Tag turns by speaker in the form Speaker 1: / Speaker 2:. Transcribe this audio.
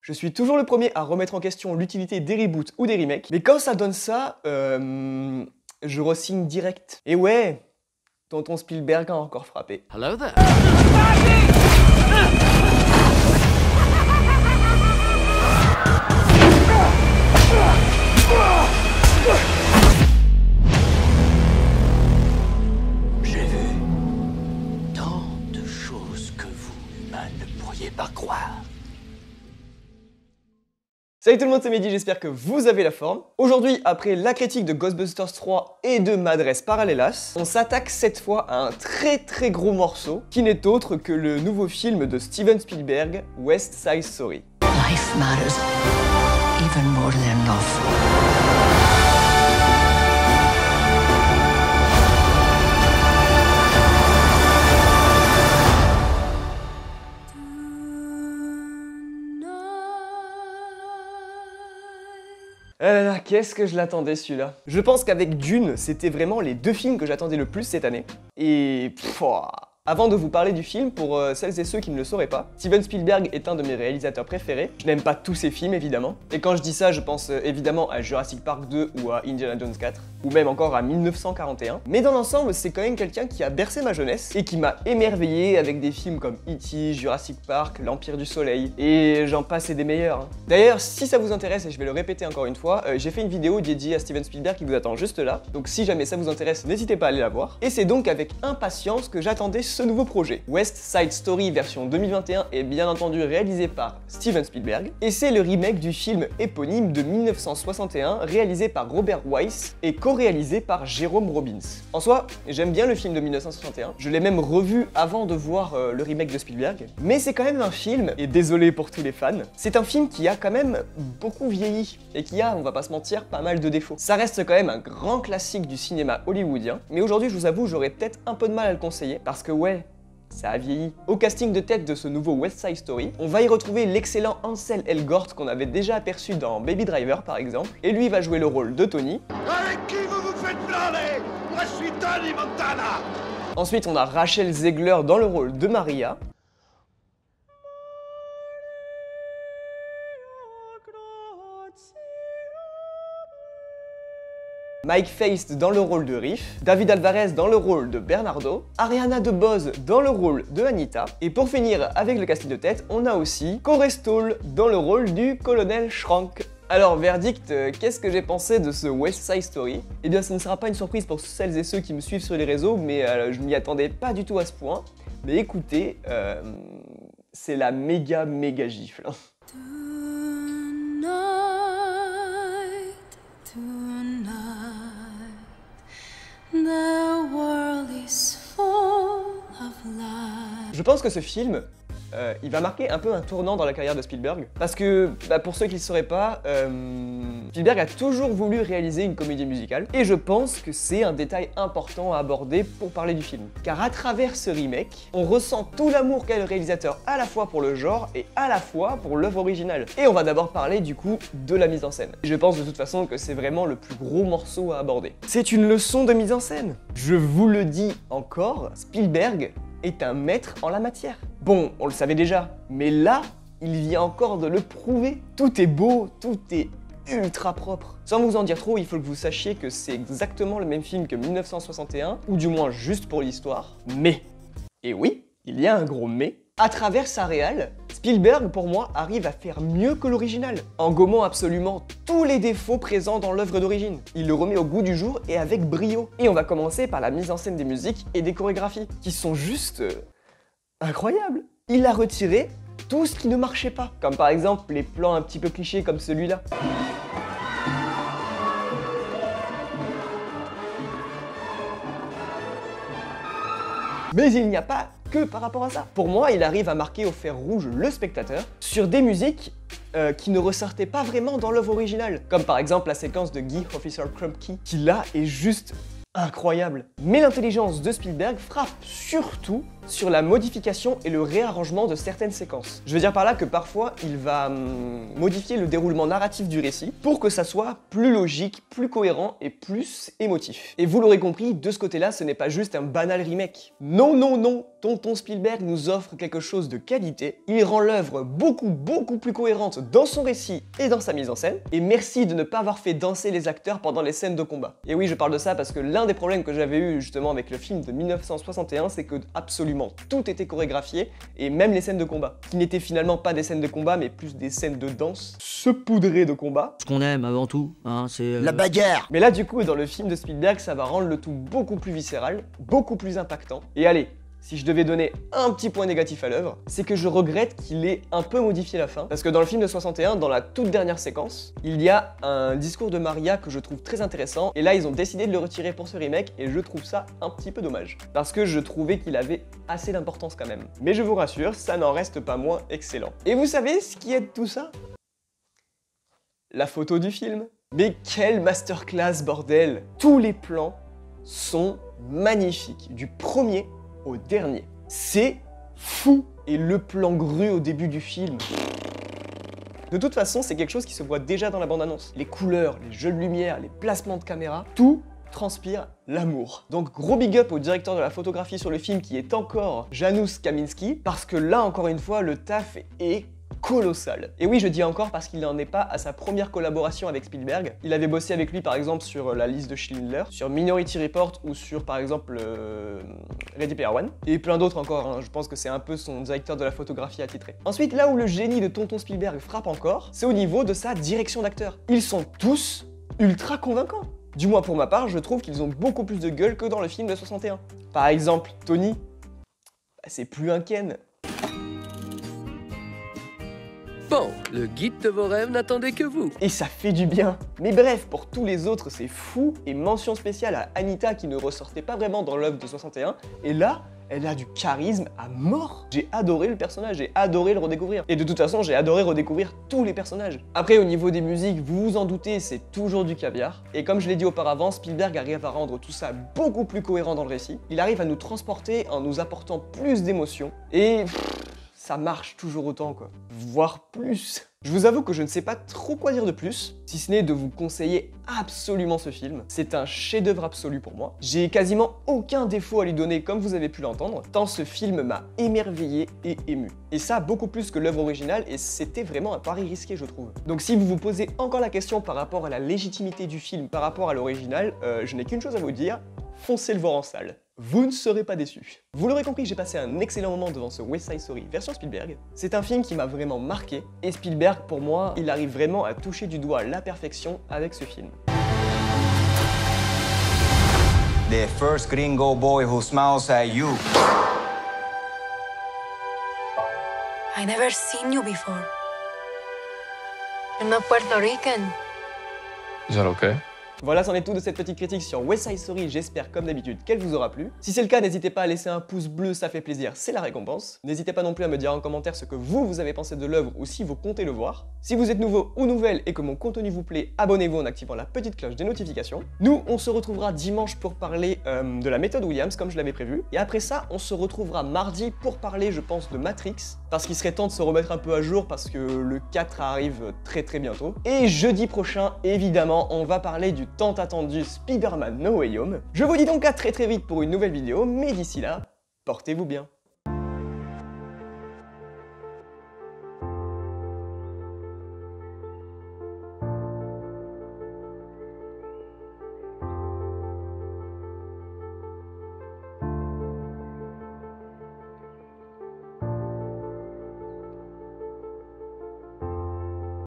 Speaker 1: Je suis toujours le premier à remettre en question l'utilité des reboots ou des remakes, mais quand ça donne ça, je re-signe direct. Et ouais, tonton Spielberg a encore frappé.
Speaker 2: Hello there.
Speaker 3: J'ai vu tant de choses que vous, humains, ne pourriez pas croire.
Speaker 1: Salut tout le monde, c'est Mehdi, j'espère que vous avez la forme. Aujourd'hui, après la critique de Ghostbusters 3 et de Madres Paralelas, on s'attaque cette fois à un très gros morceau qui n'est autre que le nouveau film de Steven Spielberg, West Side Story.
Speaker 4: Life matters even more than love.
Speaker 1: Ah là là, qu'est-ce que je l'attendais celui-là. Je pense qu'avec Dune, c'était vraiment les deux films que j'attendais le plus cette année. Et avant de vous parler du film, pour celles et ceux qui ne le sauraient pas, Steven Spielberg est un de mes réalisateurs préférés. Je n'aime pas tous ses films évidemment. Et quand je dis ça, je pense évidemment à Jurassic Park 2 ou à Indiana Jones 4, ou même encore à 1941. Mais dans l'ensemble, c'est quand même quelqu'un qui a bercé ma jeunesse et qui m'a émerveillé avec des films comme E.T., Jurassic Park, L'Empire du Soleil, et j'en passe et des meilleurs. Hein. D'ailleurs, si ça vous intéresse, et je vais le répéter encore une fois, j'ai fait une vidéo dédiée à Steven Spielberg qui vous attend juste là. Donc si jamais ça vous intéresse, n'hésitez pas à aller la voir. Et c'est donc avec impatience que j'attendais ce nouveau projet. West Side Story version 2021 est bien entendu réalisé par Steven Spielberg, et c'est le remake du film éponyme de 1961 réalisé par Robert Wise et co-réalisé par Jerome Robbins. En soi, j'aime bien le film de 1961, je l'ai même revu avant de voir le remake de Spielberg, mais c'est quand même un film, et désolé pour tous les fans, c'est un film qui a quand même beaucoup vieilli, et qui a, on va pas se mentir, pas mal de défauts. Ça reste quand même un grand classique du cinéma hollywoodien, mais aujourd'hui je vous avoue, j'aurais peut-être un peu de mal à le conseiller, parce que ouais, ça a vieilli. Au casting de tête de ce nouveau West Side Story, on va y retrouver l'excellent Ansel Elgort qu'on avait déjà aperçu dans Baby Driver par exemple, et lui va jouer le rôle de Tony.
Speaker 5: Avec qui vous vous faites blâmer? Moi je suis Tony Montana.
Speaker 1: Ensuite on a Rachel Zegler dans le rôle de Maria. Mike Faist dans le rôle de Riff, David Alvarez dans le rôle de Bernardo, Ariana DeBose dans le rôle de Anita, et pour finir avec le casting de tête, on a aussi Corey Stoll dans le rôle du colonel Schrank. Alors verdict, qu'est-ce que j'ai pensé de ce West Side Story? Eh bien ce ne sera pas une surprise pour celles et ceux qui me suivent sur les réseaux, mais je m'y attendais pas du tout à ce point. Mais écoutez, c'est la méga gifle. Je pense que ce film, il va marquer un peu un tournant dans la carrière de Spielberg, parce que, pour ceux qui ne le sauraient pas, Spielberg a toujours voulu réaliser une comédie musicale, et je pense que c'est un détail important à aborder pour parler du film. Car à travers ce remake, on ressent tout l'amour qu'a le réalisateur à la fois pour le genre et à la fois pour l'œuvre originale. Et on va d'abord parler du coup de la mise en scène. Je pense de toute façon que c'est vraiment le plus gros morceau à aborder. C'est une leçon de mise en scène. Je vous le dis encore, Spielberg est un maître en la matière. Bon, on le savait déjà, mais là, il vient encore de le prouver. Tout est beau, tout est ultra propre. Sans vous en dire trop, il faut que vous sachiez que c'est exactement le même film que 1961, ou du moins juste pour l'histoire, mais, et oui, il y a un gros mais, à travers sa réal, Spielberg, pour moi, arrive à faire mieux que l'original, en gommant absolument tous les défauts présents dans l'œuvre d'origine. Il le remet au goût du jour et avec brio. Et on va commencer par la mise en scène des musiques et des chorégraphies, qui sont juste incroyables. Il a retiré tout ce qui ne marchait pas, comme par exemple les plans un petit peu clichés comme celui-là. Mais il n'y a pas que par rapport à ça. Pour moi, il arrive à marquer au fer rouge le spectateur sur des musiques qui ne ressortaient pas vraiment dans l'œuvre originale. Comme par exemple la séquence de Guy Officer Krupke, qui là est juste incroyable. Mais l'intelligence de Spielberg frappe surtout sur la modification et le réarrangement de certaines séquences. Je veux dire par là que parfois il va modifier le déroulement narratif du récit pour que ça soit plus logique, plus cohérent et plus émotif. Et vous l'aurez compris, de ce côté-là, ce n'est pas juste un banal remake. Non, non, non, tonton Spielberg nous offre quelque chose de qualité. Il rend l'œuvre beaucoup plus cohérente dans son récit et dans sa mise en scène. Et merci de ne pas avoir fait danser les acteurs pendant les scènes de combat. Et oui, je parle de ça parce que l'un des problèmes que j'avais eu justement avec le film de 1961, c'est que absolument tout était chorégraphié, et même les scènes de combat, qui n'étaient finalement pas des scènes de combat, mais plus des scènes de danse, saupoudrées de combat.
Speaker 2: Ce qu'on aime avant tout, hein, c'est...
Speaker 6: La bagarre.
Speaker 1: Mais là, du coup, dans le film de Spielberg, ça va rendre le tout beaucoup plus viscéral, beaucoup plus impactant. Et allez, si je devais donner un petit point négatif à l'œuvre, c'est que je regrette qu'il ait un peu modifié la fin. Parce que dans le film de 61, dans la toute dernière séquence, il y a un discours de Maria que je trouve très intéressant. Et là, ils ont décidé de le retirer pour ce remake et je trouve ça un petit peu dommage. Parce que je trouvais qu'il avait assez d'importance quand même. Mais je vous rassure, ça n'en reste pas moins excellent. Et vous savez ce qui aide tout ça? La photo du film. Mais quelle masterclass, bordel! Tous les plans sont magnifiques, du premier au dernier. C'est fou! Et le plan grue au début du film. De toute façon, c'est quelque chose qui se voit déjà dans la bande-annonce. Les couleurs, les jeux de lumière, les placements de caméra, tout transpire l'amour. Donc gros big up au directeur de la photographie sur le film qui est encore Janusz Kaminski, parce que là encore une fois, le taf est colossal. Et oui, je dis encore parce qu'il n'en est pas à sa première collaboration avec Spielberg. Il avait bossé avec lui par exemple sur La liste de Schindler, sur Minority Report ou sur par exemple Ready Player One. Et plein d'autres encore, hein. Je pense que c'est un peu son directeur de la photographie attitré. Ensuite, là où le génie de tonton Spielberg frappe encore, c'est au niveau de sa direction d'acteurs. Ils sont tous ultra convaincants. Du moins pour ma part, je trouve qu'ils ont beaucoup plus de gueule que dans le film de 61. Par exemple, Tony, c'est plus un Ken.
Speaker 7: Bon, le guide de vos rêves n'attendait que vous.
Speaker 1: Et ça fait du bien. Mais bref, pour tous les autres, c'est fou. Et mention spéciale à Anita qui ne ressortait pas vraiment dans l'œuvre de 61. Et là, elle a du charisme à mort. J'ai adoré le personnage, j'ai adoré le redécouvrir. Et de toute façon, j'ai adoré redécouvrir tous les personnages. Après, au niveau des musiques, vous vous en doutez, c'est toujours du caviar. Et comme je l'ai dit auparavant, Spielberg arrive à rendre tout ça beaucoup plus cohérent dans le récit. Il arrive à nous transporter en nous apportant plus d'émotions. Et ça marche toujours autant, quoi. Voire plus. Je vous avoue que je ne sais pas trop quoi dire de plus, si ce n'est de vous conseiller absolument ce film. C'est un chef-d'œuvre absolu pour moi. J'ai quasiment aucun défaut à lui donner, comme vous avez pu l'entendre, tant ce film m'a émerveillé et ému. Et ça, beaucoup plus que l'œuvre originale, et c'était vraiment un pari risqué, je trouve. Donc si vous vous posez encore la question par rapport à la légitimité du film par rapport à l'original, je n'ai qu'une chose à vous dire, foncez le voir en salle. Vous ne serez pas déçus. Vous l'aurez compris, j'ai passé un excellent moment devant ce West Side Story version Spielberg. C'est un film qui m'a vraiment marqué, et Spielberg, pour moi, il arrive vraiment à toucher du doigt la perfection avec ce film.
Speaker 8: The first gringo boy who smiles at you.
Speaker 9: I never seen you before. You're not Puerto Rican.
Speaker 10: Is that okay?
Speaker 1: Voilà, c'en est tout de cette petite critique sur West Side Story, j'espère comme d'habitude qu'elle vous aura plu. Si c'est le cas, n'hésitez pas à laisser un pouce bleu, ça fait plaisir, c'est la récompense. N'hésitez pas non plus à me dire en commentaire ce que vous avez pensé de l'œuvre ou si vous comptez le voir. Si vous êtes nouveau ou nouvelle et que mon contenu vous plaît, abonnez-vous en activant la petite cloche des notifications. Nous, on se retrouvera dimanche pour parler de la méthode Williams comme je l'avais prévu. Et après ça, on se retrouvera mardi pour parler, je pense, de Matrix. Parce qu'il serait temps de se remettre un peu à jour parce que le 4 arrive très bientôt. Et jeudi prochain, évidemment, on va parler du tant attendu Spider-Man No Way Home. Je vous dis donc à très vite pour une nouvelle vidéo, mais d'ici là, portez-vous bien.